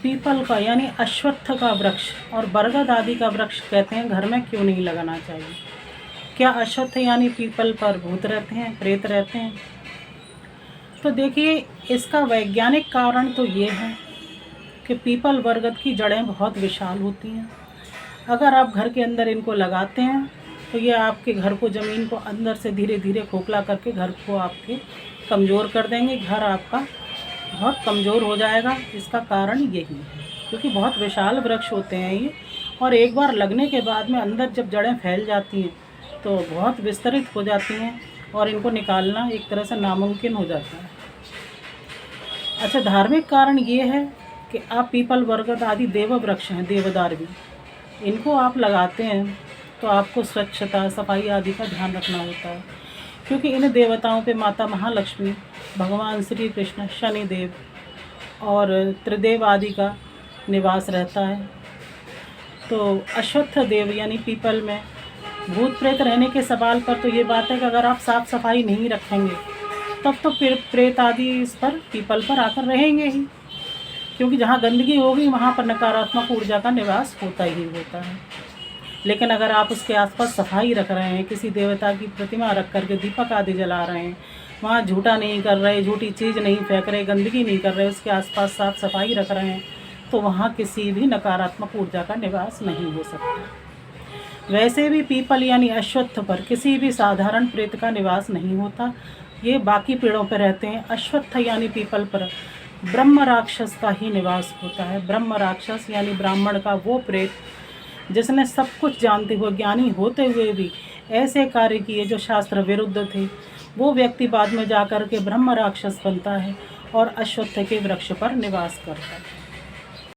People का यानी अश्वत्थ का वृक्ष और बरगद आदि का वृक्ष कहते हैं घर में क्यों नहीं लगाना चाहिए? क्या अश्वत्थ यानी पीपल पर भूत रहते हैं, प्रेत रहते हैं? तो देखिए, इसका वैज्ञानिक कारण तो ये है कि पीपल बरगद की जड़ें बहुत विशाल होती हैं। अगर आप घर के अंदर इनको लगाते हैं तो ये आपके घर को, ज़मीन को अंदर से धीरे धीरे खोखला करके घर को आपके कमज़ोर कर देंगे। घर आपका बहुत कमज़ोर हो जाएगा। इसका कारण यही है क्योंकि बहुत विशाल वृक्ष होते हैं ये, और एक बार लगने के बाद में अंदर जब जड़ें फैल जाती हैं तो बहुत विस्तृत हो जाती हैं और इनको निकालना एक तरह से नामुमकिन हो जाता है। अच्छा, धार्मिक कारण ये है कि आप पीपल बरगद आदि देव वृक्ष हैं, देवदार भी, इनको आप लगाते हैं तो आपको स्वच्छता, सफाई आदि का ध्यान रखना होता है क्योंकि इन देवताओं पे माता महालक्ष्मी, भगवान श्री कृष्ण, शनिदेव और त्रिदेव आदि का निवास रहता है। तो अश्वत्थ देव यानी पीपल में भूत प्रेत रहने के सवाल पर तो ये बात है कि अगर आप साफ़ सफाई नहीं रखेंगे तब तो फिर प्रेत आदि इस पर, पीपल पर आकर रहेंगे ही, क्योंकि जहाँ गंदगी होगी वहाँ पर नकारात्मक ऊर्जा का निवास होता ही होता है। लेकिन अगर आप उसके आसपास सफाई रख रहे हैं, किसी देवता की प्रतिमा रख करके दीपक आदि जला रहे हैं, वहाँ झूठा नहीं कर रहे, झूठी चीज़ नहीं फेंक रहे, गंदगी नहीं कर रहे, उसके आसपास साफ सफाई रख रहे हैं, तो वहाँ किसी भी नकारात्मक ऊर्जा का निवास नहीं हो सकता। वैसे भी पीपल यानी अश्वत्थ पर किसी भी साधारण प्रेत का निवास नहीं होता, ये बाकी पेड़ों पर रहते हैं। अश्वत्थ यानी पीपल पर ब्रह्म राक्षस का ही निवास होता है। ब्रह्म राक्षस यानी ब्राह्मण का वो प्रेत जिसने सब कुछ जानते हुए, ज्ञानी होते हुए भी ऐसे कार्य किए जो शास्त्र विरुद्ध थे, वो व्यक्ति बाद में जाकर के ब्रह्म राक्षस बनता है और अश्वत्थ के वृक्ष पर निवास करता है।